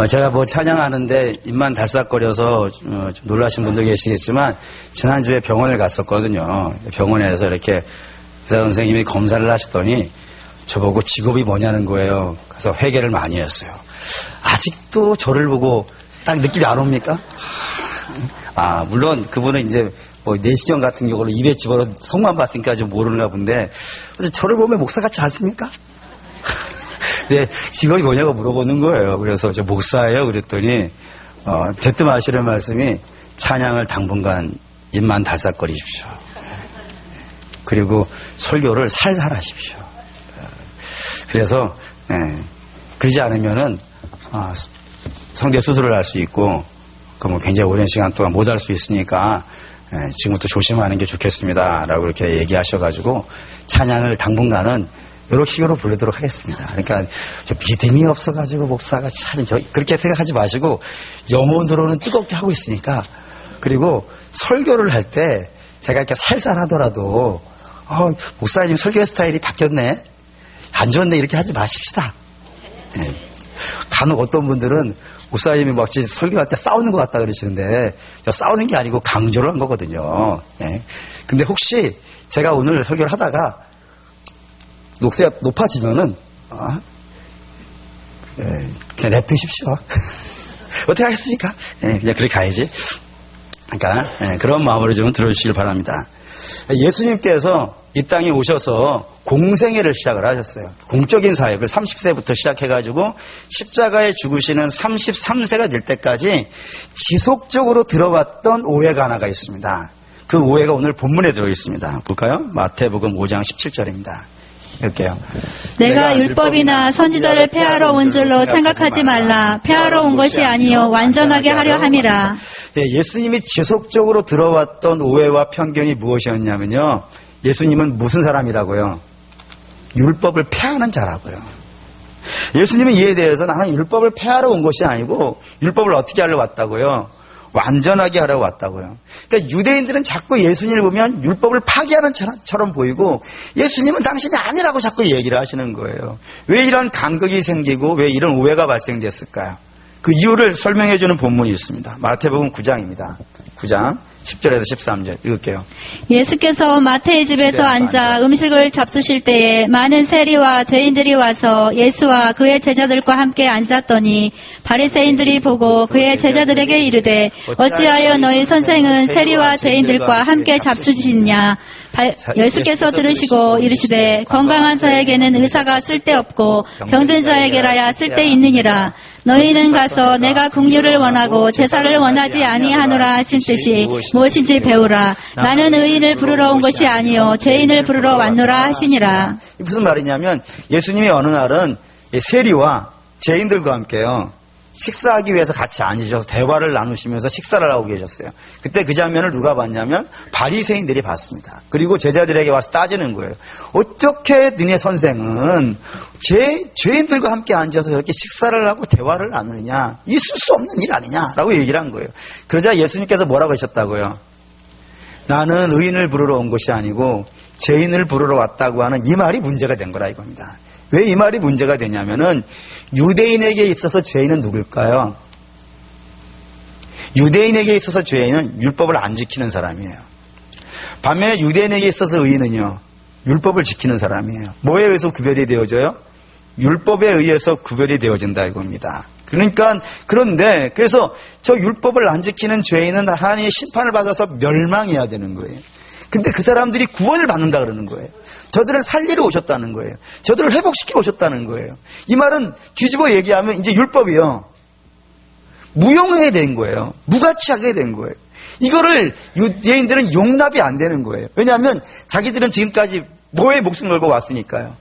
제가 뭐 찬양하는데 입만 달싹거려서 좀 놀라신 분도 계시겠지만 지난주에 병원을 갔었거든요. 병원에서 이렇게 의사 선생님이 검사를 하시더니 저보고 직업이 뭐냐는 거예요. 그래서 회개를 많이 했어요. 아직도 저를 보고 딱 느낌이 안 옵니까? 물론 그분은 이제 뭐 내시경 같은 경우로 입에 집어넣어 속만 봤으니까 좀 모르는가 본데 저를 보면 목사 같지 않습니까? 네, 직업이 뭐냐고 물어보는 거예요. 그래서 저 목사예요. 그랬더니 대뜸 하시는 말씀이 찬양을 당분간 입만 달싹거리십시오. 그리고 설교를 살살 하십시오. 그래서 그러지 않으면은 성대 수술을 할 수 있고 뭐 굉장히 오랜 시간 동안 못 할 수 있으니까 지금부터 조심하는 게 좋겠습니다. 라고 이렇게 얘기하셔가지고 찬양을 당분간은 이런 식으로 부르도록 하겠습니다. 그러니까 저 믿음이 없어가지고 목사가 참 그렇게 생각하지 마시고 영혼으로는 뜨겁게 하고 있으니까 그리고 설교를 할 때 제가 이렇게 살살 하더라도 목사님 설교 스타일이 바뀌었네 안 좋네 이렇게 하지 마십시다. 간혹 어떤 분들은 목사님이 마치 설교할 때 싸우는 것 같다 그러시는데 싸우는 게 아니고 강조를 한 거거든요. 근데 혹시 제가 오늘 설교를 하다가 녹세가 높아지면은 그냥 냅두십시오. 어떻게 하겠습니까? 그냥 그렇게 가야지. 그러니까 그런 마음으로 좀 들어주시길 바랍니다. 예수님께서 이 땅에 오셔서 공생애를 시작을 하셨어요. 공적인 사역을 30세부터 시작해가지고 십자가에 죽으시는 33세가 될 때까지 지속적으로 들어왔던 오해가 하나가 있습니다. 그 오해가 오늘 본문에 들어있습니다. 볼까요? 마태복음 5장 17절입니다. 이렇게요. 내가 율법이나 선지자를 폐하러 온 줄로 생각하지 말라. 폐하러 온 것이 아니요 완전하게 하려 함이라. 예수님이 지속적으로 들어왔던 오해와 편견이 무엇이었냐면요. 예수님은 무슨 사람이라고요? 율법을 폐하는 자라고요. 예수님은 이에 대해서 나는 율법을 폐하러 온 것이 아니고 율법을 어떻게 하러 왔다고요? 완전하게 하러 왔다고요. 그러니까 유대인들은 자꾸 예수님을 보면 율법을 파기하는 처럼 보이고 예수님은 당신이 아니라고 자꾸 얘기를 하시는 거예요. 왜 이런 간극이 생기고 왜 이런 오해가 발생됐을까요? 그 이유를 설명해 주는 본문이 있습니다. 마태복음 9장입니다. 9장 10절에서 13절 읽을게요. 예수께서 마태의 집에서 앉아 음식을 잡수실 때에 많은 세리와 죄인들이 와서 예수와 그의 제자들과 함께 앉았더니 바리새인들이 보고 그의 제자들에게 이르되 어찌하여 너희 선생은 세리와 죄인들과 함께 잡수시느냐. 예수께서 들으시고 이르시되 건강한 자에게는 의사가 쓸데없고 병든 자에게라야 쓸데있느니라. 너희는 가서 내가 긍휼을 원하고 제사를 원하지 아니하노라 하신 뜻이 무엇인지 배우라. 나는 의인을 부르러 온 것이 아니요 죄인을 부르러 왔노라 하시니라. 무슨 말이냐면 예수님이 어느 날은 세리와 죄인들과 함께요 식사하기 위해서 같이 앉으셔서 대화를 나누시면서 식사를 하고 계셨어요. 그때 그 장면을 누가 봤냐면 바리새인들이 봤습니다. 그리고 제자들에게 와서 따지는 거예요. 어떻게 너네 선생은 죄인들과 함께 앉아서 이렇게 식사를 하고 대화를 나누느냐. 있을 수 없는 일 아니냐라고 얘기를 한 거예요. 그러자 예수님께서 뭐라고 하셨다고요? 나는 의인을 부르러 온 것이 아니고 죄인을 부르러 왔다고 하는 이 말이 문제가 된 거라 이겁니다. 왜 이 말이 문제가 되냐면은 유대인에게 있어서 죄인은 누굴까요? 유대인에게 있어서 죄인은 율법을 안 지키는 사람이에요. 반면에 유대인에게 있어서 의인은요, 율법을 지키는 사람이에요. 뭐에 의해서 구별이 되어져요? 율법에 의해서 구별이 되어진다 이겁니다. 그런데 그래서 저 율법을 안 지키는 죄인은 하나님의 심판을 받아서 멸망해야 되는 거예요. 근데 그 사람들이 구원을 받는다 그러는 거예요. 저들을 살리러 오셨다는 거예요. 저들을 회복시키러 오셨다는 거예요. 이 말은 뒤집어 얘기하면 이제 율법이요, 무용하게 된 거예요. 무가치하게 된 거예요. 이거를 유대인들은 용납이 안 되는 거예요. 왜냐하면 자기들은 지금까지 뭐에 목숨 걸고 왔으니까요.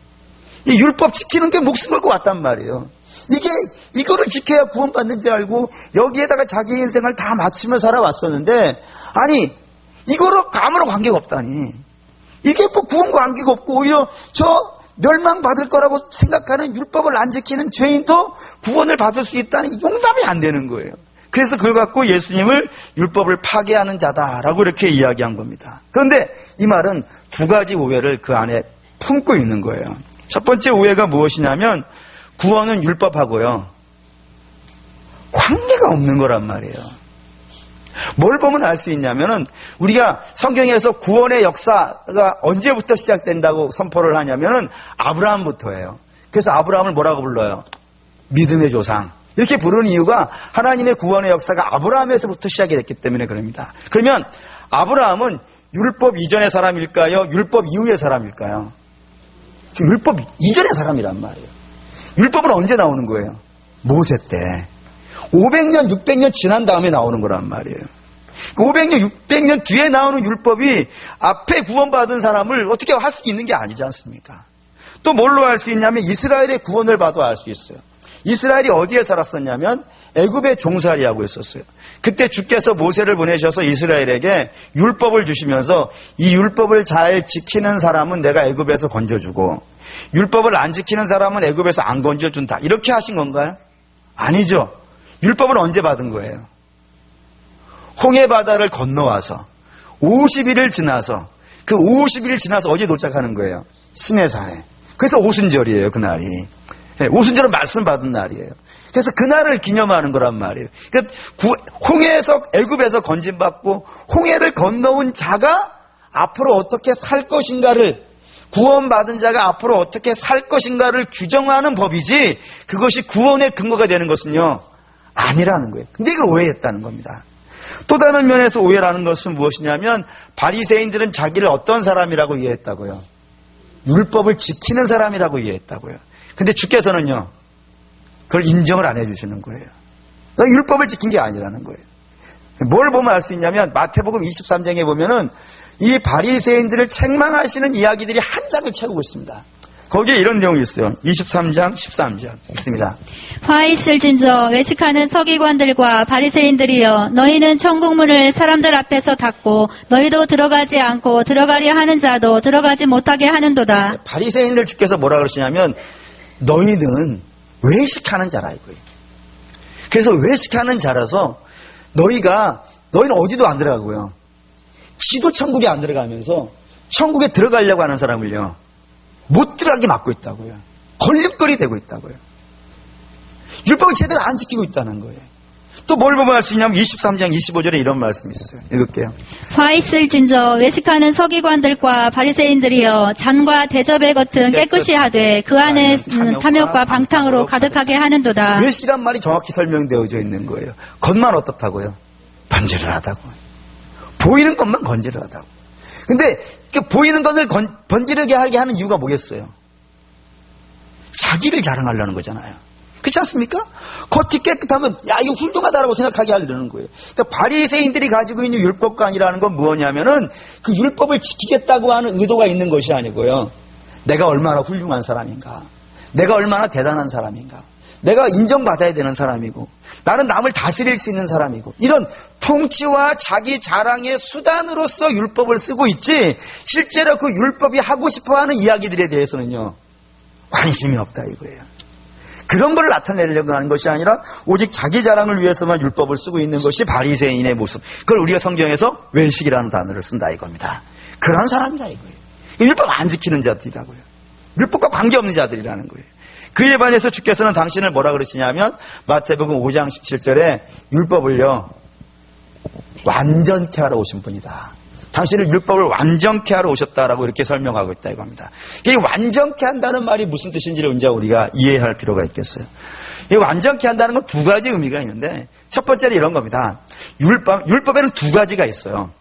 이 율법 지키는 게 목숨 걸고 왔단 말이에요. 이거를 지켜야 구원받는 줄 알고 여기에다가 자기 인생을 다 마치며 살아왔었는데, 아니 이거로 아무런 관계가 없다니. 이게 뭐 구원과 관계가 없고 오히려 저 멸망받을 거라고 생각하는 율법을 안 지키는 죄인도 구원을 받을 수 있다니 용납이 안 되는 거예요. 그래서 그걸 갖고 예수님을 율법을 파괴하는 자다라고 이렇게 이야기한 겁니다. 그런데 이 말은 두 가지 오해를 그 안에 품고 있는 거예요. 첫 번째 오해가 무엇이냐면 구원은 율법하고요, 관계가 없는 거란 말이에요. 뭘 보면 알 수 있냐면은 우리가 성경에서 구원의 역사가 언제부터 시작된다고 선포를 하냐면은 아브라함부터예요. 그래서 아브라함을 뭐라고 불러요? 믿음의 조상. 이렇게 부르는 이유가 하나님의 구원의 역사가 아브라함에서부터 시작이 됐기 때문에 그럽니다. 그러면 아브라함은 율법 이전의 사람일까요? 율법 이후의 사람일까요? 율법 이전의 사람이란 말이에요. 율법은 언제 나오는 거예요? 모세 때. 500년, 600년 지난 다음에 나오는 거란 말이에요. 500년, 600년 뒤에 나오는 율법이 앞에 구원받은 사람을 어떻게 할 수 있는 게 아니지 않습니까? 또 뭘로 알 수 있냐면 이스라엘의 구원을 봐도 알 수 있어요. 이스라엘이 어디에 살았었냐면 애굽의 종살이하고 있었어요. 그때 주께서 모세를 보내셔서 이스라엘에게 율법을 주시면서 이 율법을 잘 지키는 사람은 내가 애굽에서 건져주고 율법을 안 지키는 사람은 애굽에서 안 건져준다. 이렇게 하신 건가요? 아니죠. 율법은 언제 받은 거예요? 홍해 바다를 건너와서 50일을 지나서 그 50일 지나서 어디에 도착하는 거예요? 시내산에. 그래서 오순절이에요, 그날이. 오순절은 말씀 받은 날이에요. 그래서 그날을 기념하는 거란 말이에요. 그러니까 홍해에서 애굽에서 건진받고 홍해를 건너온 자가 앞으로 어떻게 살 것인가를 구원받은 자가 앞으로 어떻게 살 것인가를 규정하는 법이지 그것이 구원의 근거가 되는 것은요 아니라는 거예요. 근데 이걸 오해했다는 겁니다. 또 다른 면에서 오해라는 것은 무엇이냐면 바리새인들은 자기를 어떤 사람이라고 이해했다고요? 율법을 지키는 사람이라고 이해했다고요. 근데 주께서는요 그걸 인정을 안 해주시는 거예요. 율법을 지킨 게 아니라는 거예요. 뭘 보면 알 수 있냐면 마태복음 23장에 보면은 이 바리새인들을 책망하시는 이야기들이 한 장을 채우고 있습니다. 거기에 이런 내용이 있어요. 23장 13절 있습니다. 화 있을진저 외식하는 서기관들과 바리새인들이여 너희는 천국문을 사람들 앞에서 닫고 너희도 들어가지 않고 들어가려 하는 자도 들어가지 못하게 하는도다. 바리새인들 주께서 뭐라 그러시냐면 너희는 외식하는 자라 이거예요. 그래서 외식하는 자라서 너희는 어디도 안 들어가고요. 지도 천국에 안 들어가면서 천국에 들어가려고 하는 사람을요. 못 들어가게 막고 있다고요. 걸림돌이 되고 있다고요. 율법을 제대로 안 지키고 있다는 거예요. 또 뭘 보면 알 수 있냐면 23장 25절에 이런 말씀이 있어요. 읽을게요. 화 있을진저 외식하는 서기관들과 바리새인들이여 잔과 대접의 겉은 깨끗이 하되 그 안에 탐욕과 방탕으로 가득하게 하는도다. 외식이란 말이 정확히 설명되어져 있는 거예요. 겉만 어떻다고요? 번지르하다고. 보이는 것만 건지르하다고. 근데 보이는 것을 번지르게 하게 하는 이유가 뭐겠어요? 자기를 자랑하려는 거잖아요. 그렇지 않습니까? 겉이 깨끗하면 야 이거 훌륭하다라고 생각하게 하려는 거예요. 그러니까 바리새인들이 가지고 있는 율법관이라는 건 뭐냐면은 그 율법을 지키겠다고 하는 의도가 있는 것이 아니고요. 내가 얼마나 훌륭한 사람인가, 내가 얼마나 대단한 사람인가, 내가 인정받아야 되는 사람이고 나는 남을 다스릴 수 있는 사람이고 이런 통치와 자기 자랑의 수단으로서 율법을 쓰고 있지 실제로 그 율법이 하고 싶어하는 이야기들에 대해서는요 관심이 없다 이거예요. 그런 걸 나타내려고 하는 것이 아니라 오직 자기 자랑을 위해서만 율법을 쓰고 있는 것이 바리새인의 모습. 그걸 우리가 성경에서 외식이라는 단어를 쓴다 이겁니다. 그런 사람이라 이거예요. 율법 안 지키는 자들이라고요. 율법과 관계없는 자들이라는 거예요. 그에 반해서 주께서는 당신을 뭐라 그러시냐면 마태복음 5장 17절에 율법을요 완전케 하러 오신 분이다. 당신을 율법을 완전케 하러 오셨다라고 이렇게 설명하고 있다 이겁니다. 이 완전케 한다는 말이 무슨 뜻인지를 이제 우리가 이해할 필요가 있겠어요. 이 완전케 한다는 건 두 가지 의미가 있는데 첫 번째는 이런 겁니다. 율법에는 두 가지가 있어요.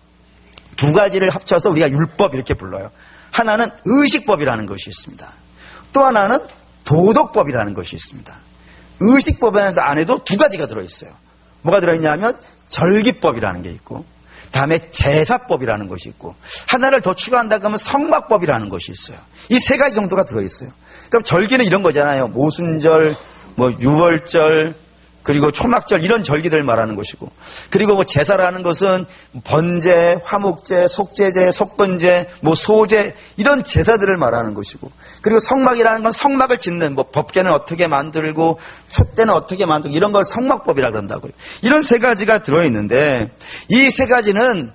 두 가지를 합쳐서 우리가 율법 이렇게 불러요. 하나는 의식법이라는 것이 있습니다. 또 하나는 도덕법이라는 것이 있습니다. 의식법 안에도 두 가지가 들어있어요. 뭐가 들어있냐면 절기법이라는 게 있고 다음에 제사법이라는 것이 있고 하나를 더 추가한다고 하면 성막법이라는 것이 있어요. 이 세 가지 정도가 들어있어요. 그럼 절기는 이런 거잖아요. 모순절, 유월절, 그리고 초막절 이런 절기들 말하는 것이고 그리고 제사라는 것은 번제, 화목제, 속제제, 속건제, 소제 이런 제사들을 말하는 것이고 그리고 성막이라는 건 성막을 짓는 법궤는 어떻게 만들고 촛대는 어떻게 만들고 이런 걸 성막법이라 그런다고요. 이런 세 가지가 들어있는데 이 세 가지는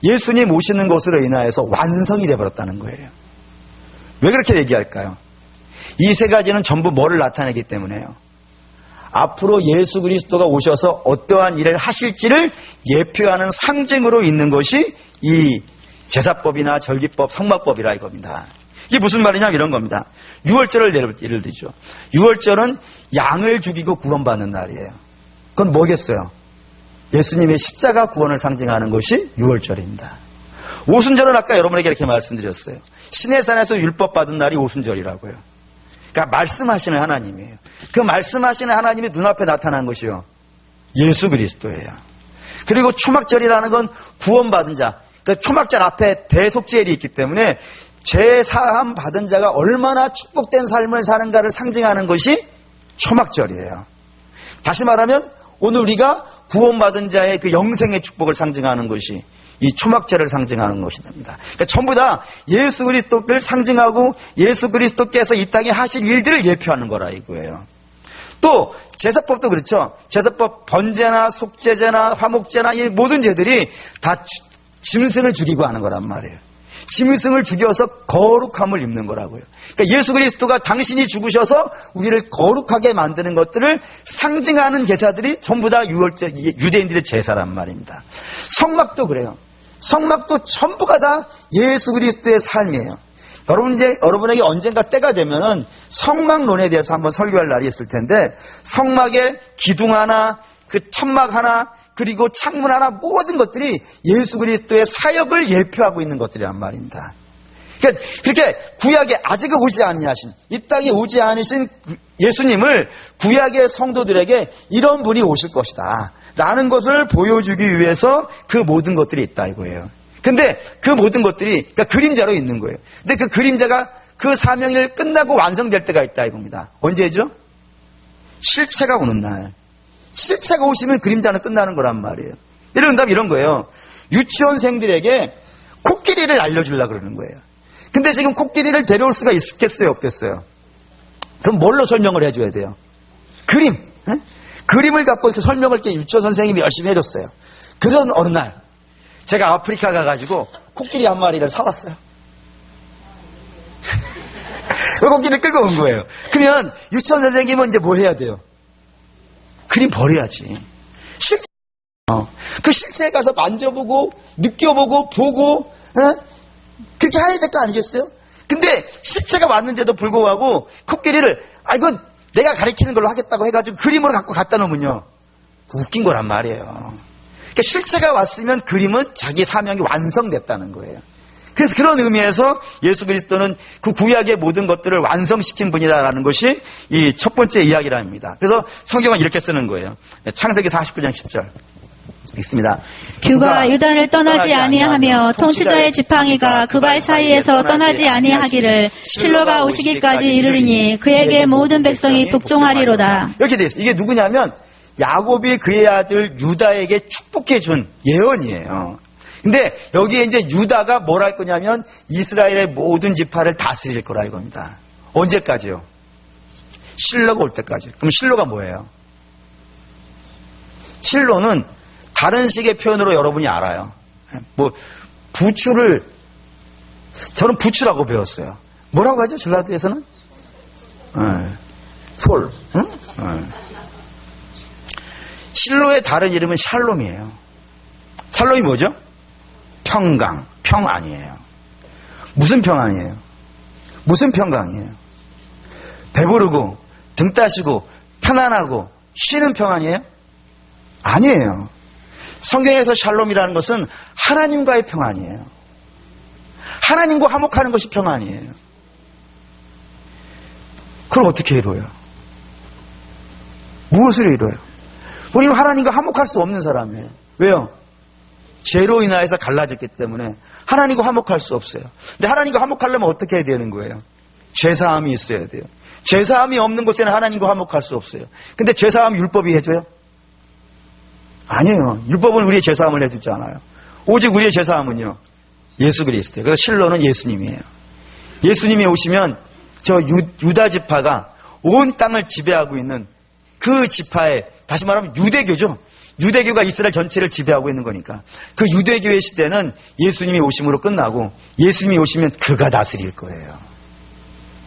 예수님 오시는 것으로 인하여서 완성이 되어버렸다는 거예요. 왜 그렇게 얘기할까요? 이 세 가지는 전부 뭐를 나타내기 때문에요? 앞으로 예수 그리스도가 오셔서 어떠한 일을 하실지를 예표하는 상징으로 있는 것이 이 제사법이나 절기법, 성막법이라 이겁니다. 이게 무슨 말이냐면 이런 겁니다. 유월절을 예를 들죠. 유월절은 양을 죽이고 구원받는 날이에요. 그건 뭐겠어요? 예수님의 십자가 구원을 상징하는 것이 유월절입니다. 오순절은 아까 여러분에게 이렇게 말씀드렸어요. 시내산에서 율법 받은 날이 오순절이라고요. 그러니까 말씀하시는 하나님이에요. 그 말씀하시는 하나님이 눈앞에 나타난 것이요, 예수 그리스도예요. 그리고 초막절이라는 건 구원받은 자, 그 초막절 앞에 대속죄일이 있기 때문에 죄사함 받은 자가 얼마나 축복된 삶을 사는가를 상징하는 것이 초막절이에요. 다시 말하면 오늘 우리가 구원받은 자의 그 영생의 축복을 상징하는 것이 이 초막절을 상징하는 것입니다. 그러니까 전부 다 예수 그리스도를 상징하고 예수 그리스도께서 이 땅에 하실 일들을 예표하는 거라 이거예요. 또 제사법도 그렇죠. 제사법 번제나 속죄제나 화목제나 이 모든 제들이 다 짐승을 죽이고 하는 거란 말이에요. 짐승을 죽여서 거룩함을 입는 거라고요. 그러니까 예수 그리스도가 당신이 죽으셔서 우리를 거룩하게 만드는 것들을 상징하는 제사들이 전부 다 유대인들의 제사란 말입니다. 성막도 그래요. 성막도 전부가 다 예수 그리스도의 삶이에요. 여러분에게 언젠가 때가 되면은 성막론에 대해서 한번 설교할 날이 있을 텐데, 성막의 기둥 하나, 그 천막 하나, 그리고 창문 하나, 모든 것들이 예수 그리스도의 사역을 예표하고 있는 것들이란 말입니다. 그러니까 그렇게 구약에 아직은 오지 아니하신, 이 땅에 오지 않으신 예수님을 구약의 성도들에게 이런 분이 오실 것이다 라는 것을 보여주기 위해서 그 모든 것들이 있다 이거예요. 근데 그 모든 것들이 그러니까 그림자로 있는 거예요. 근데 그 그림자가 그 사명일 끝나고 완성될 때가 있다 이겁니다. 언제죠? 실체가 오는 날. 실체가 오시면 그림자는 끝나는 거란 말이에요. 예를 든다면 이런 거예요. 유치원생들에게 코끼리를 알려주려고 그러는 거예요. 근데 지금 코끼리를 데려올 수가 있겠어요, 없겠어요? 그럼 뭘로 설명을 해줘야 돼요? 그림. 에? 그림을 갖고 이렇게 설명을 이렇게 유치원 선생님이 열심히 해줬어요. 그런 어느 날 제가 아프리카 가가지고 코끼리 한 마리를 사왔어요. 그 코끼리를 끌고 온 거예요. 그러면 유치원 선생님은 이제 뭐 해야 돼요? 그림 버려야지. 실제, 그 실체에 가서 만져보고, 느껴보고, 보고, 그렇게 해야 될 거 아니겠어요? 근데 실체가 왔는데도 불구하고 코끼리를, 이건 내가 가리키는 걸로 하겠다고 해가지고 그림으로 갖고 갖다 놓으면요, 웃긴 거란 말이에요. 그러니까 실체가 왔으면 그림은 자기 사명이 완성됐다는 거예요. 그래서 그런 의미에서 예수 그리스도는 그 구약의 모든 것들을 완성시킨 분이다라는 것이 이 첫 번째 이야기랍니다. 그래서 성경은 이렇게 쓰는 거예요. 창세기 49장 10절 있습니다. 규가 유다를 떠나지 아니하며 통치자의 지팡이가 그 발 사이에서 떠나지 아니하기를 실로가 오시기까지 이르리니 그에게 모든 백성이 복종하리로다. 이렇게 되어 있어요. 이게 누구냐면 야곱이 그의 아들 유다에게 축복해 준 예언이에요. 근데 여기에 이제 유다가 뭘 할 거냐면 이스라엘의 모든 지파를 다스릴 거라 이겁니다. 언제까지요? 실로가 올 때까지. 그럼 실로가 뭐예요? 실로는 다른 식의 표현으로 여러분이 알아요. 뭐 부추를 저는 부추라고 배웠어요. 뭐라고 하죠? 전라도에서는? 솔. 응? 실로의 다른 이름은 샬롬이에요. 샬롬이 뭐죠? 평강, 평안이에요. 무슨 평안이에요? 무슨 평강이에요? 배부르고 등 따시고 편안하고 쉬는 평안이에요? 아니에요. 성경에서 샬롬이라는 것은 하나님과의 평안이에요. 하나님과 화목하는 것이 평안이에요. 그걸 어떻게 이루어요? 무엇을 이루어요? 우리는 하나님과 화목할 수 없는 사람이에요. 왜요? 죄로 인하여서 갈라졌기 때문에 하나님과 화목할 수 없어요. 근데 하나님과 화목하려면 어떻게 해야 되는 거예요? 죄사함이 있어야 돼요. 죄사함이 없는 곳에는 하나님과 화목할 수 없어요. 근데 죄사함 율법이 해줘요? 아니에요. 율법은 우리의 죄사함을 해주지 않아요. 오직 우리의 죄사함은요, 예수 그리스도예요. 그래서 실로는 예수님이에요. 예수님이 오시면 저 유다 지파가 온 땅을 지배하고 있는 그 지파의, 다시 말하면 유대교죠. 유대교가 이스라엘 전체를 지배하고 있는 거니까 그 유대교의 시대는 예수님이 오심으로 끝나고 예수님이 오시면 그가 다스릴 거예요.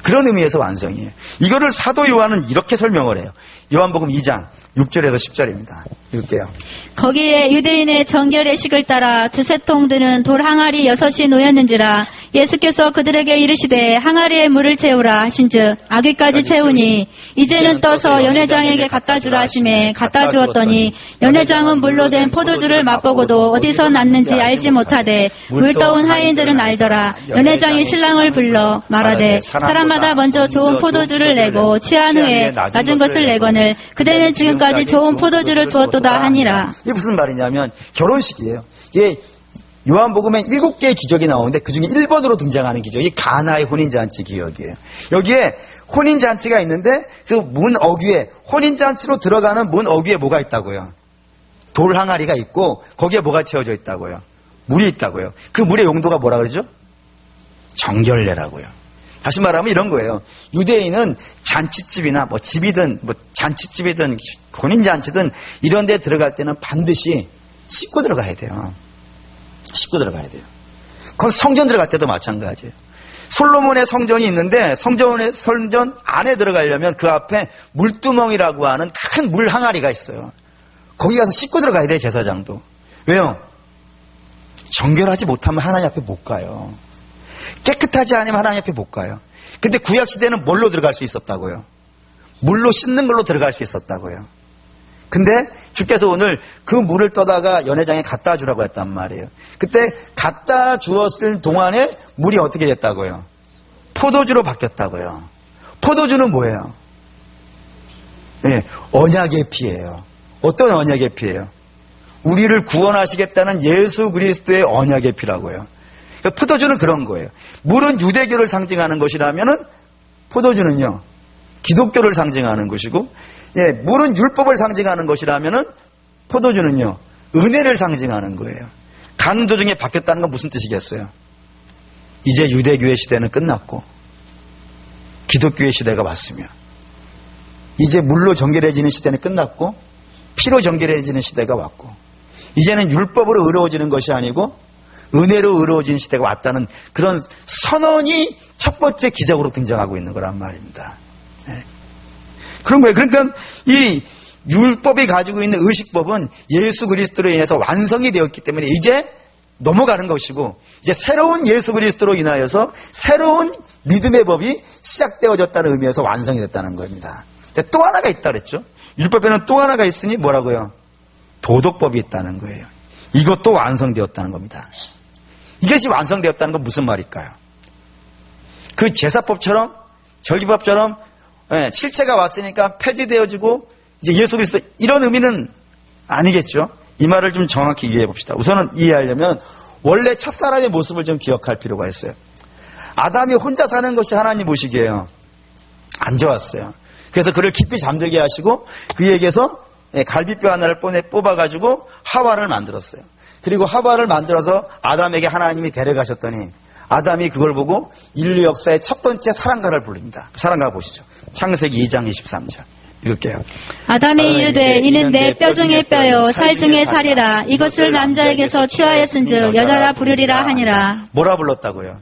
그런 의미에서 완성이에요. 이거를 사도 요한은 이렇게 설명을 해요. 요한복음 2장 6절에서 10절입니다. 읽을게요. 거기에 유대인의 정결의식을 따라 두세 통 드는 돌 항아리 6이 놓였는지라 예수께서 그들에게 이르시되 항아리에 물을 채우라 하신즉 아귀까지 채우니 이제는 떠서 연회장에게 갖다 주라 하시매 갖다 주었더니 연회장은 물로 된 포도주를 맛보고도 어디서 났는지 알지 못하되 물 떠온 하인들은 알더라. 연회장이 신랑을 불러 말하되 사람마다 먼저 좋은 포도주를 내고 취한 후에 낮은 것을 내거늘 그대는 지금까지 좋은 포도주를 두었도다 하니라. 이게 무슨 말이냐면 결혼식이에요. 이게 요한복음에 7개의 기적이 나오는데 그중에 1번으로 등장하는 기적이 가나의 혼인잔치 기억이에요. 여기에 혼인잔치가 있는데 그 문 어귀에 혼인잔치로 들어가는 문 어귀에 뭐가 있다고요? 돌 항아리가 있고 거기에 뭐가 채워져 있다고요? 물이 있다고요. 그 물의 용도가 뭐라 그러죠? 정결례라고요. 다시 말하면 이런 거예요. 유대인은 잔치집이나 뭐 집이든 뭐 잔치집이든 혼인잔치든 이런 데 들어갈 때는 반드시 씻고 들어가야 돼요. 씻고 들어가야 돼요. 그건 성전 들어갈 때도 마찬가지예요. 솔로몬의 성전이 있는데 성전 안에 들어가려면 그 앞에 물두멍이라고 하는 큰 물 항아리가 있어요. 거기 가서 씻고 들어가야 돼요, 제사장도. 왜요? 정결하지 못하면 하나님 앞에 못 가요. 깨끗하지 않으면 하나님 앞에 못 가요. 근데 구약시대는 뭘로 들어갈 수 있었다고요? 물로 씻는 걸로 들어갈 수 있었다고요. 근데 주께서 오늘 그 물을 떠다가 연회장에 갖다 주라고 했단 말이에요. 그때 갖다 주었을 동안에 물이 어떻게 됐다고요? 포도주로 바뀌었다고요. 포도주는 뭐예요? 네, 언약의 피예요. 어떤 언약의 피예요? 우리를 구원하시겠다는 예수 그리스도의 언약의 피라고요. 그러니까 포도주는 그런 거예요. 물은 유대교를 상징하는 것이라면은 포도주는요 기독교를 상징하는 것이고, 예, 물은 율법을 상징하는 것이라면은 포도주는요 은혜를 상징하는 거예요. 강조중에 바뀌었다는 건 무슨 뜻이겠어요? 이제 유대교의 시대는 끝났고 기독교의 시대가 왔으며, 이제 물로 정결해지는 시대는 끝났고 피로 정결해지는 시대가 왔고, 이제는 율법으로 의로워지는 것이 아니고 은혜로 의로워진 시대가 왔다는 그런 선언이 첫 번째 기적으로 등장하고 있는 거란 말입니다. 네. 그런 거예요. 그러니까 이 율법이 가지고 있는 의식법은 예수 그리스도로 인해서 완성이 되었기 때문에 이제 넘어가는 것이고, 이제 새로운 예수 그리스도로 인하여서 새로운 믿음의 법이 시작되어졌다는 의미에서 완성이 됐다는 겁니다. 또 하나가 있다 그랬죠. 율법에는 또 하나가 있으니 뭐라고요? 도덕법이 있다는 거예요. 이것도 완성되었다는 겁니다. 이것이 완성되었다는 건 무슨 말일까요? 그 제사법처럼 절기법처럼 실체가 왔으니까 폐지되어지고 이제 예수 그리스도 이런 의미는 아니겠죠. 이 말을 좀 정확히 이해해 봅시다. 우선은 이해하려면 원래 첫사람의 모습을 좀 기억할 필요가 있어요. 아담이 혼자 사는 것이 하나님 보시기에요 안 좋았어요. 그래서 그를 깊이 잠들게 하시고 그에게서 갈비뼈 하나를 뽑아가지고 하와를 만들었어요. 그리고 하와를 만들어서 아담에게 하나님이 데려가셨더니 아담이 그걸 보고 인류 역사의 첫 번째 사랑가를 부릅니다. 사랑가 보시죠. 창세기 2장 23절. 읽을게요. 아담이 이르되 이는 내 뼈 중에 뼈요 살 중에 살이라. 이것을 남자에게서 취하였은즉 여자라 부르리라 하니라. 뭐라 불렀다고요?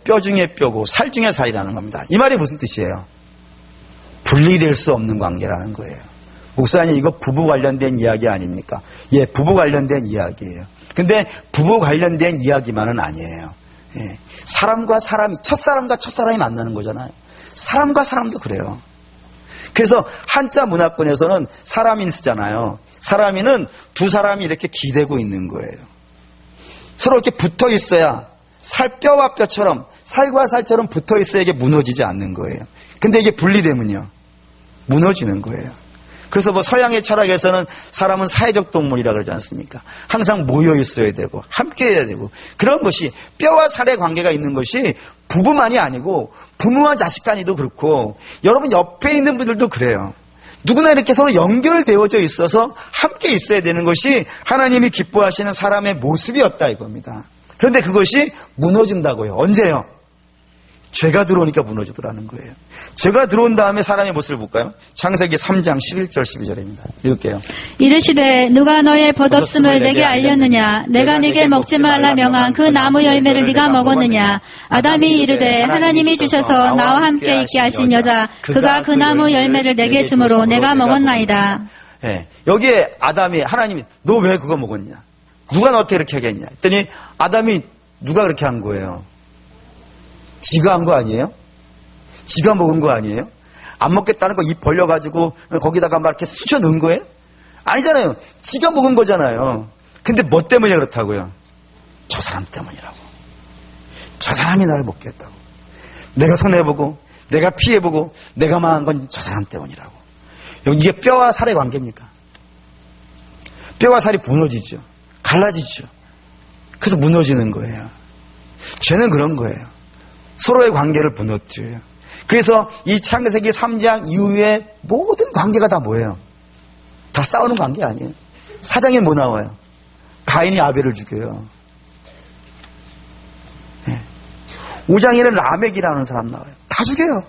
뼈 중에 뼈고 살 중에 살이라는 겁니다. 이 말이 무슨 뜻이에요? 분리될 수 없는 관계라는 거예요. 목사님 이거 부부 관련된 이야기 아닙니까? 예, 부부 관련된 이야기예요. 근데 부부 관련된 이야기만은 아니에요. 예, 사람과 사람이, 첫사람과 첫사람이 만나는 거잖아요. 사람과 사람도 그래요. 그래서 한자 문화권에서는 사람인 쓰잖아요. 사람인은 두 사람이 이렇게 기대고 있는 거예요. 서로 이렇게 붙어 있어야 뼈와 뼈처럼 살과 살처럼 붙어 있어야 이게 무너지지 않는 거예요. 근데 이게 분리되면요 무너지는 거예요. 그래서 뭐 서양의 철학에서는 사람은 사회적 동물이라 그러지 않습니까? 항상 모여 있어야 되고 함께 해야 되고, 그런 것이 뼈와 살의 관계가 있는 것이 부부만이 아니고 부모와 자식 간이도 그렇고 여러분 옆에 있는 분들도 그래요. 누구나 이렇게 서로 연결되어져 있어서 함께 있어야 되는 것이 하나님이 기뻐하시는 사람의 모습이었다 이겁니다. 그런데 그것이 무너진다고요. 언제요? 죄가 들어오니까 무너지더라는 거예요. 죄가 들어온 다음에 사람의 모습을 볼까요? 창세기 3장 11절 12절입니다. 읽을게요. 이르시되 누가 너의 벗없음을 내게 알렸느냐? 내가 네게 먹지 말라 명한 그 나무 열매를 네가 먹었느냐? 아담이 이르되 하나님이 주셔서 나와 함께 있게 하신 여자 그가 그 나무 열매를 내게 주므로 내가 먹었나이다. 네. 여기에 아담이 하나님이 너 왜 그거 먹었냐? 누가 너한테 이렇게 하겠냐? 했더니 아담이 누가 그렇게 한 거예요? 지가 한 거 아니에요? 지가 먹은 거 아니에요? 안 먹겠다는 거 입 벌려가지고 거기다가 막 이렇게 쑤셔 넣은 거예요? 아니잖아요. 지가 먹은 거잖아요. 근데 뭐 때문에 그렇다고요? 저 사람 때문이라고. 저 사람이 나를 먹게 했다고. 내가 손해보고 내가 피해보고 내가 망한 건 저 사람 때문이라고. 이게 뼈와 살의 관계입니까? 뼈와 살이 부러지죠. 갈라지죠. 그래서 무너지는 거예요. 죄는 그런 거예요. 서로의 관계를 무너뜨려요. 그래서 이 창세기 3장 이후에 모든 관계가 다 뭐예요? 다 싸우는 관계 아니에요. 4장에 뭐 나와요? 가인이 아벨을 죽여요. 네. 5장에는 라멕이라는 사람 나와요. 다 죽여요.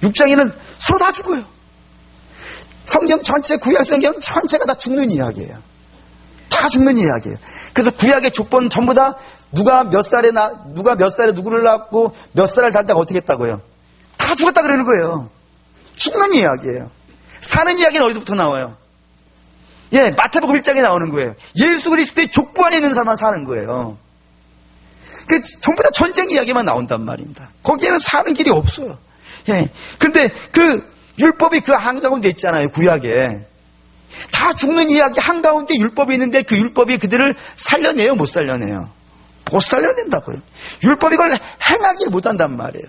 6장에는 서로 다 죽어요. 성경 전체, 구약 성경 전체가 다 죽는 이야기예요. 다 죽는 이야기예요. 그래서 구약의 족보는 전부 다 누가 몇 살에 누구를 낳고 몇 살을 달다가 어떻게 했다고요? 다 죽었다 그러는 거예요. 죽는 이야기예요. 사는 이야기는 어디서부터 나와요? 예, 마태복음 1장에 나오는 거예요. 예수 그리스도의 족보 안에 있는 사람만 사는 거예요. 그 전부 다 전쟁 이야기만 나온단 말입니다. 거기에는 사는 길이 없어요. 예. 근데 그 율법이 그 한가운데 있잖아요. 구약에. 다 죽는 이야기 한가운데 율법이 있는데 그 율법이 그들을 살려내요? 못 살려내요? 못 살려낸다고요. 율법이 이걸 행하지 못한단 말이에요.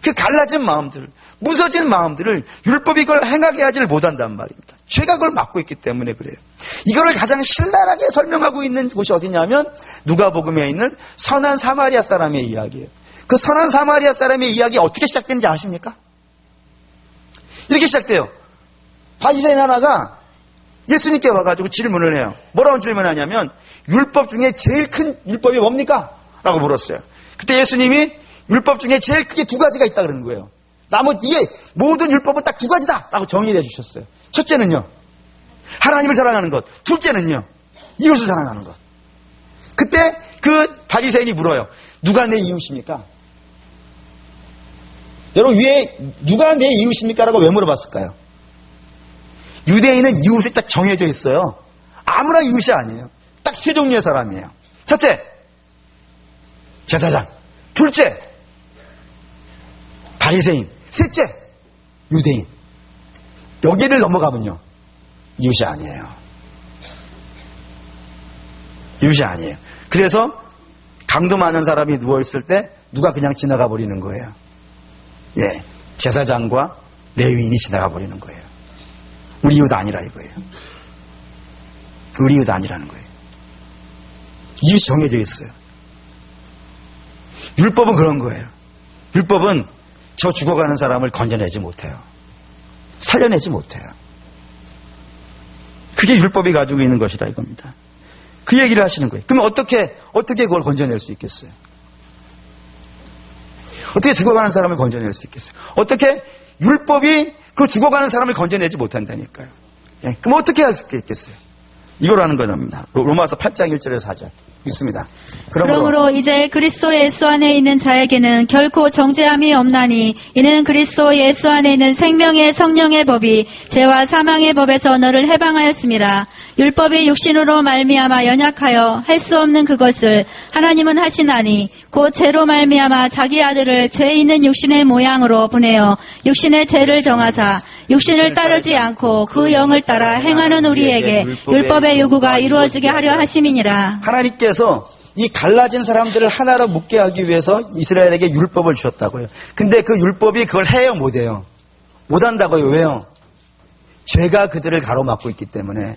그 갈라진 마음들, 무서진 마음들을 율법이 이걸 행하게 하지를 못한단 말입니다. 죄가 그걸 막고 있기 때문에 그래요. 이거를 가장 신랄하게 설명하고 있는 곳이 어디냐면 누가복음에 있는 선한 사마리아 사람의 이야기예요. 그 선한 사마리아 사람의 이야기 어떻게 시작되는지 아십니까? 이렇게 시작돼요. 바리새인 하나가 예수님께 와가지고 질문을 해요. 뭐라고 질문하냐면 율법 중에 제일 큰 율법이 뭡니까? 라고 물었어요. 그때 예수님이 율법 중에 제일 크게 두 가지가 있다 그러는 거예요. 이게 모든 율법은 딱 두 가지다 라고 정의를 해주셨어요. 첫째는요, 하나님을 사랑하는 것. 둘째는요, 이웃을 사랑하는 것. 그때 그 바리새인이 물어요. 누가 내 이웃입니까? 여러분, 위에 누가 내 이웃입니까? 라고 왜 물어봤을까요? 유대인은 이웃이 딱 정해져 있어요. 아무나 이웃이 아니에요. 딱 세 종류의 사람이에요. 첫째, 제사장. 둘째, 바리새인. 셋째, 유대인. 여기를 넘어가면요, 이웃이 아니에요. 이웃이 아니에요. 그래서 강도 많은 사람이 누워있을 때 누가 그냥 지나가 버리는 거예요. 예, 제사장과 레위인이 지나가 버리는 거예요. 우리 이웃 아니라 이거예요. 우리 이웃 아니라는 거예요. 이웃이 정해져 있어요. 율법은 그런 거예요. 율법은 저 죽어가는 사람을 건져내지 못해요. 살려내지 못해요. 그게 율법이 가지고 있는 것이다 이겁니다. 그 얘기를 하시는 거예요. 그러면 어떻게 그걸 건져낼 수 있겠어요? 어떻게 죽어가는 사람을 건져낼 수 있겠어요? 어떻게 율법이 그 죽어가는 사람을 건져내지 못한다니까요. 예, 그럼 어떻게 할 수 있겠어요? 이거라는 겁니다. 로마서 8장 1절에서 4절 있습니다. 그러므로 이제 그리스도 예수 안에 있는 자에게는 결코 정죄함이 없나니 이는 그리스도 예수 안에 있는 생명의 성령의 법이 죄와 사망의 법에서 너를 해방하였음이라. 율법이 육신으로 말미암아 연약하여 할 수 없는 그것을 하나님은 하시나니 곧 죄로 말미암아 자기 아들을 죄 있는 육신의 모양으로 보내어 육신의 죄를 정하사 육신을 따르지 않고 그 영을 따라 행하는 우리에게 율법의 요구가 이루어지게 하려 하심이니라. 하나님께서 이 갈라진 사람들을 하나로 묶게 하기 위해서 이스라엘에게 율법을 주셨다고요. 근데 그 율법이 그걸 해요, 못해요? 못한다고요. 왜요? 죄가 그들을 가로막고 있기 때문에.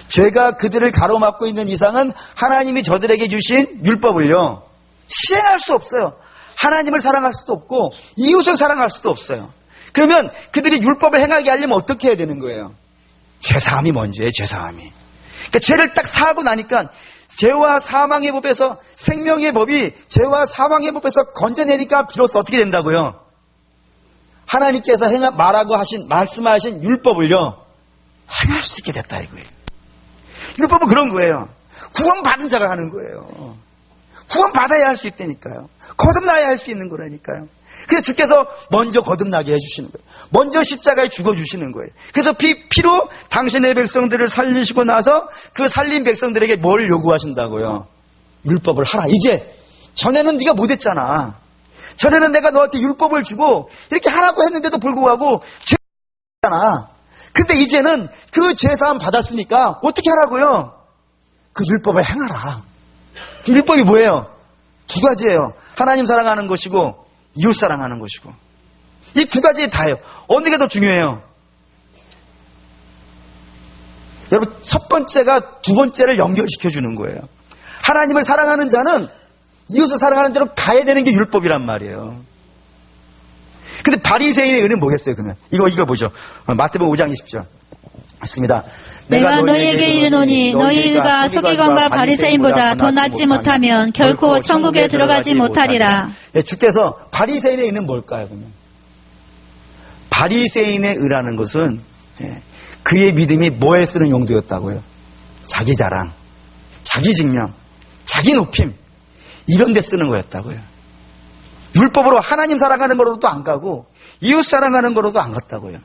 죄가 그들을 가로막고 있는 이상은 하나님이 저들에게 주신 율법을요, 시행할 수 없어요. 하나님을 사랑할 수도 없고 이웃을 사랑할 수도 없어요. 그러면 그들이 율법을 행하게 하려면 어떻게 해야 되는 거예요? 죄사함이 먼저예요. 죄사함이. 그러니까 죄를 딱 사하고 나니까 죄와 사망의 법에서, 생명의 법이 죄와 사망의 법에서 건져내니까 비로소 어떻게 된다고요? 하나님께서 말씀하신 율법을요, 행할 수 있게 됐다 이거예요. 율법은 그런 거예요. 구원받은 자가 하는 거예요. 구원받아야 할 수 있다니까요. 거듭나야 할 수 있는 거라니까요. 그래서 주께서 먼저 거듭나게 해주시는 거예요. 먼저 십자가에 죽어주시는 거예요. 그래서 피로 당신의 백성들을 살리시고 나서 그 살린 백성들에게 뭘 요구하신다고요? 율법을 하라. 이제 전에는 네가 못했잖아. 전에는 내가 너한테 율법을 주고 이렇게 하라고 했는데도 불구하고 죄잖아. 근데 이제는 그 죄사함 받았으니까 어떻게 하라고요? 그 율법을 행하라. 그 율법이 뭐예요? 두 가지예요. 하나님 사랑하는 것이고 이웃 사랑하는 것이고. 이 두 가지 다예요. 어느 게 더 중요해요? 여러분, 첫 번째가 두 번째를 연결시켜 주는 거예요. 하나님을 사랑하는 자는 이웃을 사랑하는 대로 가야 되는 게 율법이란 말이에요. 근데 바리새인의 의는 뭐겠어요, 그러면? 이거 보죠. 마태복음 5장 20절. 맞습니다. 내가 너희에게 이르노니 너희가 서기관과 바리새인보다 더 낫지 못하면 결코 천국에 들어가지 못하리라. 예, 주께서 바리새인의 의는 뭘까요, 그러면? 바리새인의 의라는 것은 그의 믿음이 뭐에 쓰는 용도였다고요? 자기 자랑, 자기 증명, 자기 높임, 이런 데 쓰는 거였다고요. 율법으로 하나님 사랑하는 거로도 안 가고 이웃 사랑하는 거로도 안 갔다고요.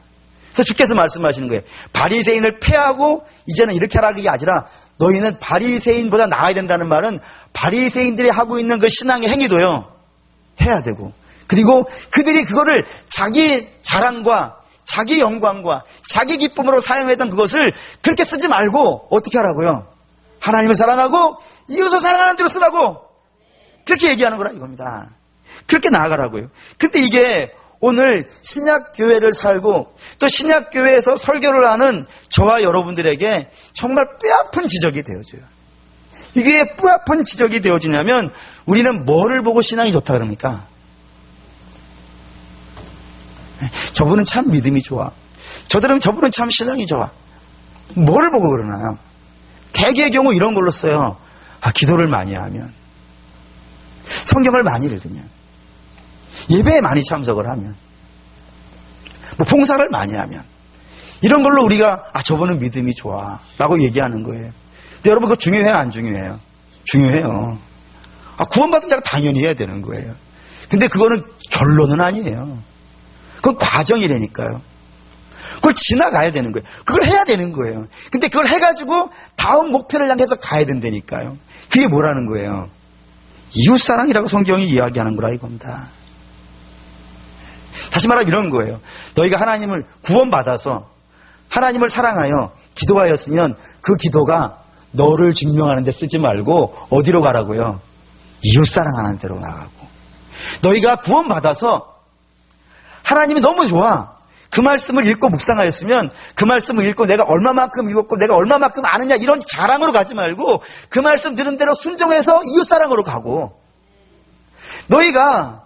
그래서 주께서 말씀하시는 거예요. 바리새인을 패하고 이제는 이렇게 하라는 게 아니라 너희는 바리새인보다 나아야 된다는 말은 바리새인들이 하고 있는 그 신앙의 행위도요, 해야 되고, 그리고 그들이 그거를 자기 자랑과 자기 영광과 자기 기쁨으로 사용했던 그것을 그렇게 쓰지 말고 어떻게 하라고요? 하나님을 사랑하고 이웃을 사랑하는 대로 쓰라고, 그렇게 얘기하는 거라 이겁니다. 그렇게 나아가라고요. 근데 이게 오늘 신약교회를 살고 또 신약교회에서 설교를 하는 저와 여러분들에게 정말 뼈아픈 지적이 되어져요. 이게 뼈아픈 지적이 되어지냐면 우리는 뭐를 보고 신앙이 좋다 그럽니까? 저분은 참 믿음이 좋아. 저분은 참 신앙이 좋아. 뭐를 보고 그러나요? 대개의 경우 이런 걸로 써요. 기도를 많이 하면, 성경을 많이 읽으면, 예배에 많이 참석을 하면, 봉사를 많이 하면, 이런 걸로 우리가 저분은 믿음이 좋아 라고 얘기하는 거예요. 근데 여러분, 그거 중요해요, 안 중요해요? 중요해요. 구원받은 자가 당연히 해야 되는 거예요. 근데 그거는 결론은 아니에요. 그건 과정이라니까요. 그걸 지나가야 되는 거예요. 그걸 해야 되는 거예요. 근데 그걸 해가지고 다음 목표를 향해서 가야 된다니까요. 그게 뭐라는 거예요? 이웃사랑이라고 성경이 이야기하는 거라 이겁니다. 다시 말하면 이런 거예요. 너희가 하나님을 구원받아서 하나님을 사랑하여 기도하였으면 그 기도가 너를 증명하는 데 쓰지 말고 어디로 가라고요? 이웃사랑하는 데로 나가고. 너희가 구원받아서 하나님이 너무 좋아, 그 말씀을 읽고 묵상하였으면 그 말씀을 읽고 내가 얼마만큼 읽었고 내가 얼마만큼 아느냐 이런 자랑으로 가지 말고 그 말씀 들은 대로 순종해서 이웃사랑으로 가고, 너희가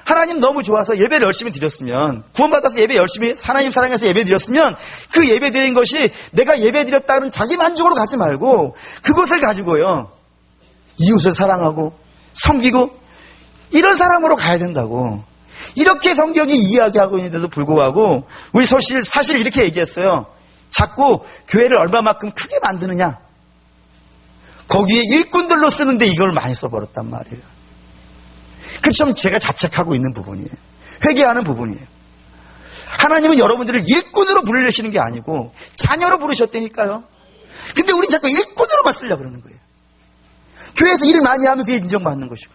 하나님 너무 좋아서 예배를 열심히 드렸으면, 구원받아서 예배 열심히 하나님 사랑해서 예배 드렸으면 그 예배 드린 것이 내가 예배 드렸다는 자기 만족으로 가지 말고 그것을 가지고요 이웃을 사랑하고 섬기고 이런 사람으로 가야 된다고. 이렇게 성경이 이야기하고 있는데도 불구하고 우리 사실 이렇게 얘기했어요. 자꾸 교회를 얼마만큼 크게 만드느냐, 거기에 일꾼들로 쓰는데 이걸 많이 써버렸단 말이에요. 그 좀 제가 자책하고 있는 부분이에요. 회개하는 부분이에요. 하나님은 여러분들을 일꾼으로 부르시는 게 아니고 자녀로 부르셨다니까요. 근데 우린 자꾸 일꾼으로만 쓰려고 그러는 거예요. 교회에서 일을 많이 하면 그게 인정받는 것이고,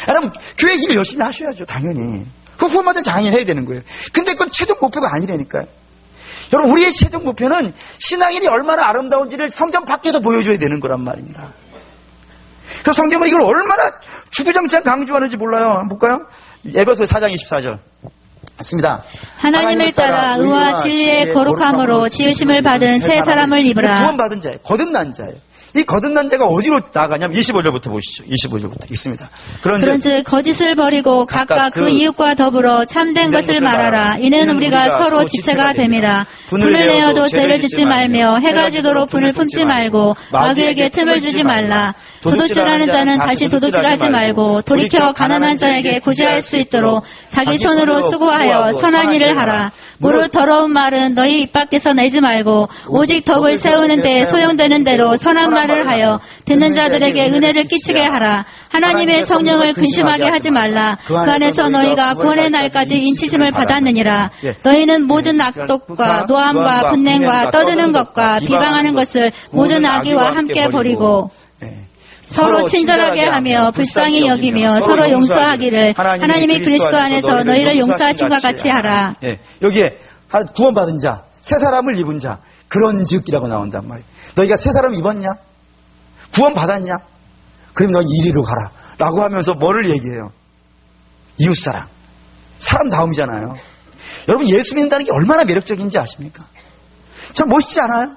여러분 교회 일을 열심히 하셔야죠. 당연히 그 후원받은 당연히 해야 되는 거예요. 근데 그건 최종 목표가 아니라니까요. 여러분, 우리의 최종 목표는 신앙인이 얼마나 아름다운지를 성경 밖에서 보여줘야 되는 거란 말입니다. 그래서 성경은 이걸 얼마나 주구장창 강조하는지 몰라요. 한번 볼까요? 에베소 4장 24절 맞습니다. 하나님을 따라 의와 진리의 거룩함으로 지으심을 받은 새 사람을 입으라. 구원받은 자예요. 거듭난 자예요. 이 거듭난 자가 어디로 나가냐면 25절부터 보시죠. 25절부터 있습니다. 그런즉 거짓을 버리고 각각 그 이웃과 더불어 참된 것을 말하라. 이는 우리가 서로 지체가 됨이라. 분을 내어도 죄를 짓지 말며 해가 지도록 분을 품지 말고 마귀에게 틈을 주지 말라. 도둑질하는 자는 다시 도둑질하지 말고 돌이켜 가난한 자에게 구제할 수 있도록 자기 손으로 수고하여 선한 일을 하라. 무릇 더러운 말은 너희 입 밖에서 내지 말고 오직 덕을 세우는 데에 소용되는 대로 선한 말을 하여 듣는 자들에게 은혜를 끼치게 하라. 하나님의 성령을 근심하게 하지 말라. 그 안에서 너희가 구원의 날까지 인치심을 받았느니라. 너희는 모든 악독과 노함과 분냄과 떠드는 것과 비방하는 것을 모든 악의와 함께 버리고 서로 친절하게 하며 불쌍히 여기며 서로 용서하기를 하나님이 그리스도 안에서 너희를 용서하신과 같이 하라. 여기에 구원받은 자, 새 사람을 입은 자, 그런즉이라고 나온단 말이에요. 너희가 새 사람 입었냐? 구원받았냐? 그럼 너 이리로 가라 라고 하면서 뭐를 얘기해요? 이웃사랑, 사람다움이잖아요. 여러분, 예수 믿는다는 게 얼마나 매력적인지 아십니까? 참 멋있지 않아요?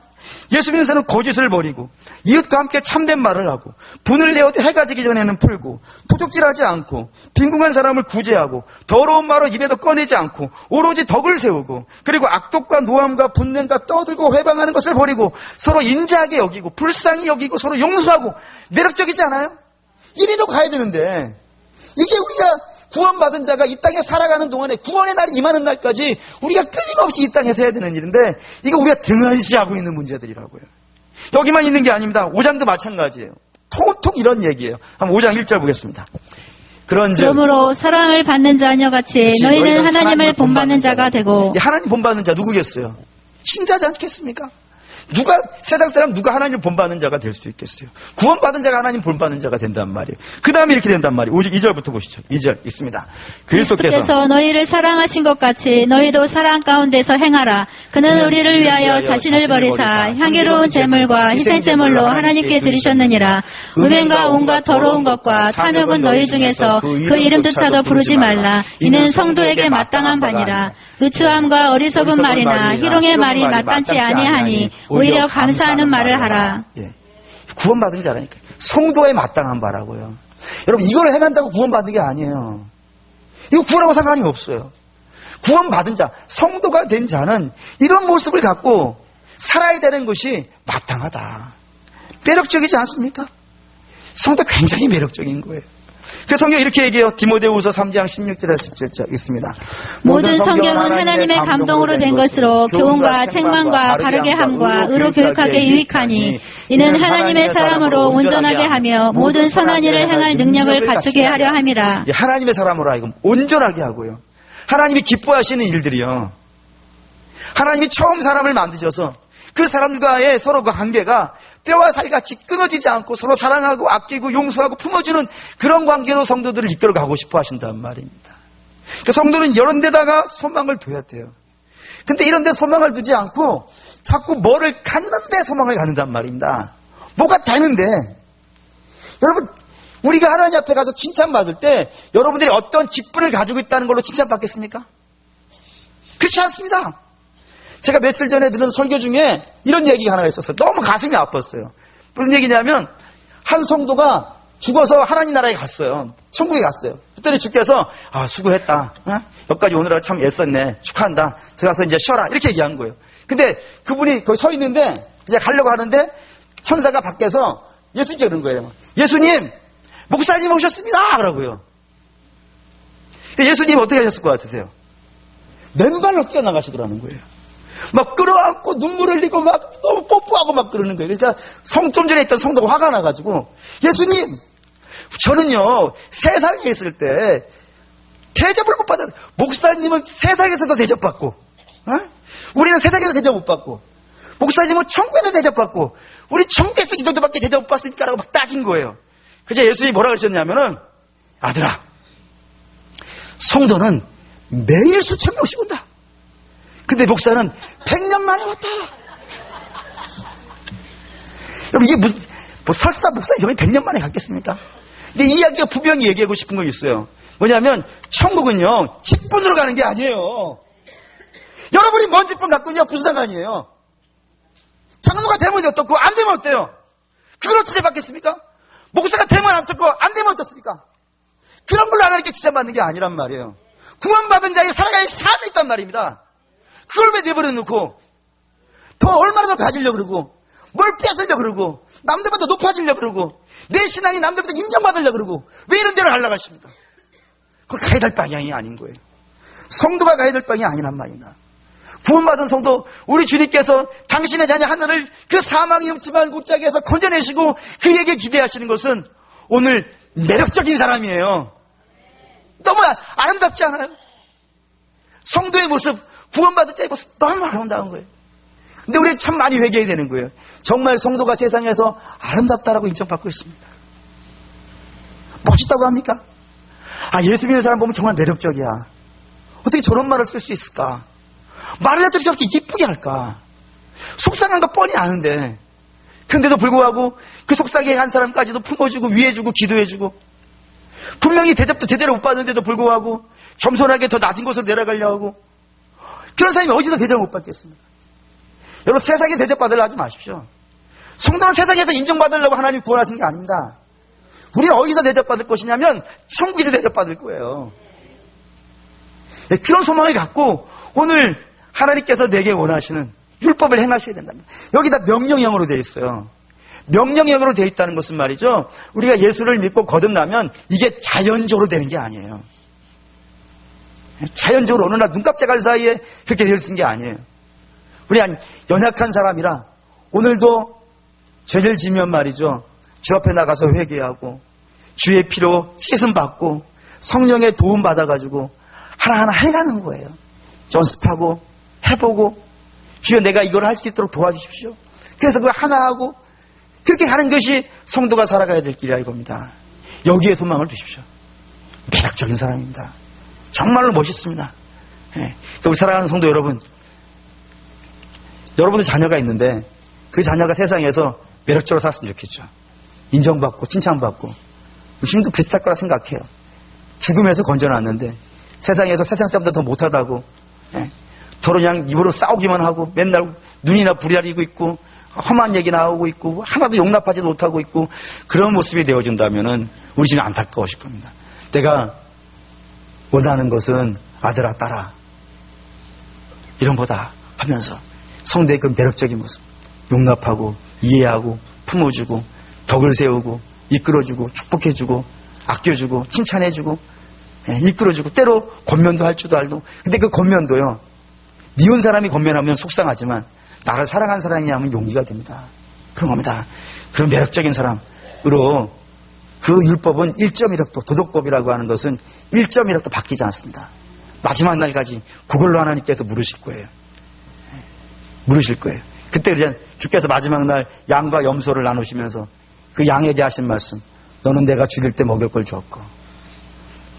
예수 믿는 사람은 거짓을 버리고 이웃과 함께 참된 말을 하고 분을 내어도 해가 지기 전에는 풀고 도둑질하지 않고 빈궁한 사람을 구제하고 더러운 말을 입에도 꺼내지 않고 오로지 덕을 세우고 그리고 악독과 노함과 분냄과 떠들고 회방하는 것을 버리고 서로 인자하게 여기고 불쌍히 여기고 서로 용서하고 매력적이지 않아요? 이리로 가야 되는데 이게 우리가 구원받은 자가 이 땅에 살아가는 동안에 구원의 날이 임하는 날까지 우리가 끊임없이 이 땅에서 해야 되는 일인데 이거 우리가 등한시하고 있는 문제들이라고요. 여기만 있는 게 아닙니다. 5장도 마찬가지예요. 통통 이런 얘기예요. 한번 5장 1절 보겠습니다. 그러므로 사랑을 받는 자녀같이 너희는 하나님을 본받는 자가 되고. 하나님 본받는 자 누구겠어요? 신자지 않겠습니까? 세상 사람 누가 하나님을 본받는 자가 될 수 있겠어요? 구원받은 자가 하나님 본받는 자가 된단 말이에요. 그 다음에 이렇게 된단 말이에요. 2절부터 보시죠. 2절 있습니다. 그리스도께서 너희를 사랑하신 것 같이 너희도 사랑 가운데서 행하라. 그는 우리를 위하여 자신을 버리사 향기로운 제물과 희생제물로 하나님께 드리셨느니라. 음행과 온갖 더러운 것과 탐욕은 너희 중에서 그 이름조차도 부르지 말라. 이는 성도에게 마땅한 바니라. 누추함과 어리석은 말이나 희롱의 말이 마땅치 아니하니 오히려 감사하는 말을 하라. 구원받은 자라니까. 성도에 마땅한 바라고요. 여러분, 이걸 행한다고 구원받는 게 아니에요. 이거 구원하고 상관이 없어요. 구원받은 자, 성도가 된 자는 이런 모습을 갖고 살아야 되는 것이 마땅하다. 매력적이지 않습니까? 성도 굉장히 매력적인 거예요. 그 성경 이렇게 얘기해요. 디모데후서 3장 16절에서 17절 있습니다. 모든 성경은 하나님의 감동으로 된 것으로 교훈과 책망과 바르게 함과 의로 교육하게 유익하니 이는 하나님의 사람으로 온전하게 하며 모든 선한 일을 행할 능력을 갖추게 하려 함이라. 하나님의 사람으로 하여금 온전하게 하고요. 하나님이 기뻐하시는 일들이요. 하나님이 처음 사람을 만드셔서 그 사람과의 서로 그 관계가 뼈와 살같이 끊어지지 않고 서로 사랑하고 아끼고 용서하고 품어주는 그런 관계로 성도들을 이끌어가고 싶어 하신단 말입니다. 그러니까 성도는 이런 데다가 소망을 둬야 돼요. 근데 이런 데 소망을 두지 않고 자꾸 뭐를 갖는데 소망을 갖는단 말입니다. 뭐가 되는데. 여러분, 우리가 하나님 앞에 가서 칭찬받을 때 여러분들이 어떤 직분을 가지고 있다는 걸로 칭찬받겠습니까? 그렇지 않습니다. 제가 며칠 전에 들은 설교 중에 이런 얘기가 하나 있었어요. 너무 가슴이 아팠어요. 무슨 얘기냐면 한 성도가 죽어서 하나님 나라에 갔어요. 천국에 갔어요. 그랬더니 주께서 수고했다. 여기까지 오느라 참 애썼네. 축하한다. 들어가서 이제 쉬어라. 이렇게 얘기한 거예요. 근데 그분이 거기 서 있는데 이제 가려고 하는데 천사가 밖에서 예수님께 그런 거예요. 예수님, 목사님 오셨습니다. 그러고요. 예수님 어떻게 하셨을 것 같으세요? 맨발로 뛰어나가시더라는 거예요. 막 끌어안고 눈물 흘리고 막 너무 뽀뽀하고 막 그러는 거예요. 그러니까 좀 전에 있던 성도가 화가 나가지고 예수님, 저는요 세상에 있을 때 대접을 못 받았어요. 목사님은 세상에서도 대접받고 우리는 세상에서 대접 못 받고 목사님은 천국에서 대접받고 우리 천국에서 이 정도밖에 대접 못 받습니까? 라고 막 따진 거예요. 그래서 예수님이 뭐라 그러셨냐면은 아들아, 성도는 매일 수천 명씩 온다. 근데 목사는 100년 만에 왔다. 여러분, 이게 무슨, 설사 목사님 저번에 100년 만에 갔겠습니까? 근데 이 이야기가 분명히 얘기하고 싶은 거 있어요. 뭐냐면, 천국은요, 직분으로 가는 게 아니에요. 여러분이 뭔 직분 갖고 있냐, 무슨 상관이에요? 장로가 되면 어떻고, 안 되면 어때요? 그걸 어찌 받겠습니까? 목사가 되면 안 듣고 안 되면 어떻습니까? 그런 걸로 하나님께 칭찬받는 게 아니란 말이에요. 구원받은 자에게 살아갈 삶이 있단 말입니다. 그걸 왜 내버려 놓고 더 얼마나 더 가지려고 그러고 뭘 뺏으려고 그러고 남들보다 높아지려고 그러고 내 신앙이 남들보다 인정받으려고 그러고 왜 이런 데로 가려고 하십니까? 그걸 가야 될 방향이 아닌 거예요. 성도가 가야 될 방향이 아니란 말입니다. 구원받은 성도, 우리 주님께서 당신의 자녀 하나를 그 사망의 흠집한 골짜기에서 건져내시고 그에게 기대하시는 것은 오늘 매력적인 사람이에요. 너무 아름답지 않아요? 성도의 모습, 구원받은 자의 모습 너무 아름다운 거예요. 근데 우리 참 많이 회개해야 되는 거예요. 정말 성도가 세상에서 아름답다라고 인정받고 있습니다. 멋있다고 합니까? 아, 예수 믿는 사람 보면 정말 매력적이야. 어떻게 저런 말을 쓸 수 있을까? 말을 해도 저렇게 이쁘게 할까? 속상한 거 뻔히 아는데. 근데도 불구하고 그 속상해 한 사람까지도 품어주고 위해주고 기도해주고 분명히 대접도 제대로 못 받는데도 불구하고 겸손하게 더 낮은 곳으로 내려가려고 하고 그런 사람이 어디서 대접을 못 받겠습니까? 여러분 세상에 대접받으려 하지 마십시오. 성도는 세상에서 인정받으려고 하나님 구원하신 게 아닙니다. 우리는 어디서 대접받을 것이냐면 천국에서 대접받을 거예요. 그런 소망을 갖고 오늘 하나님께서 내게 원하시는 율법을 행하셔야 된답니다. 여기다 명령형으로 되어 있어요. 명령형으로 되어 있다는 것은 말이죠. 우리가 예수를 믿고 거듭나면 이게 자연적으로 되는 게 아니에요. 자연적으로 어느 날 눈 깜짝할 사이에 그렇게 되어 있는 게 아니에요. 우리 연약한 사람이라 오늘도 죄를 지면 말이죠. 주 앞에 나가서 회개하고 주의 피로 씻음 받고 성령의 도움 받아가지고 하나하나 해가는 거예요. 연습하고 해보고 주여 내가 이걸 할 수 있도록 도와주십시오. 그래서 그거 하나 하고 그렇게 하는 것이 성도가 살아가야 될 길이라 이겁니다. 여기에 소망을 두십시오. 매력적인 사람입니다. 정말로 멋있습니다. 예. 우리 사랑하는 성도 여러분, 여러분들 자녀가 있는데 그 자녀가 세상에서 매력적으로 살았으면 좋겠죠. 인정받고 칭찬받고 지금도 비슷할 거라 생각해요. 죽음에서 건져놨는데 세상에서 세상 사람보다 더 못하다고 서로 그냥 입으로 싸우기만 하고 맨날 눈이나 부리리고 있고 험한 얘기 나오고 있고 하나도 용납하지 못하고 있고 그런 모습이 되어준다면 우리 집이 안타까우실 겁니다. 내가 원하는 것은 아들아 딸아 이런 거다 하면서 성도의 그 매력적인 모습 용납하고 이해하고 품어주고 덕을 세우고 이끌어주고 축복해주고 아껴주고 칭찬해주고 이끌어주고 때로 권면도 할 줄도 알고 근데 그 권면도요 미운 사람이 권면하면 속상하지만 나를 사랑한 사람이 하면 용기가 됩니다. 그런 겁니다. 그런 매력적인 사람으로 그 율법은 1.1억도 도덕법이라고 하는 것은 1.1억도 바뀌지 않습니다. 마지막 날까지 그걸로 하나님께서 물으실 거예요. 물으실 거예요. 그때 주께서 마지막 날 양과 염소를 나누시면서 그 양에게 하신 말씀 너는 내가 죽일 때 먹을 걸 주었고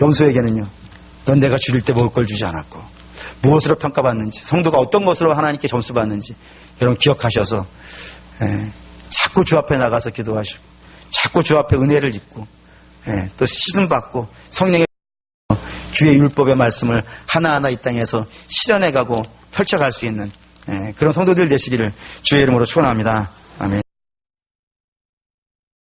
염소에게는요 넌 내가 죽일 때 먹을 걸 주지 않았고 무엇으로 평가받는지 성도가 어떤 것으로 하나님께 점수 받는지 여러분 기억하셔서 자꾸 주 앞에 나가서 기도하시고 자꾸 주 앞에 은혜를 입고 또 씻음 받고 성령의 주의 율법의 말씀을 하나하나 이 땅에서 실현해가고 펼쳐갈 수 있는 그런 성도들 되시기를 주의 이름으로 축원합니다.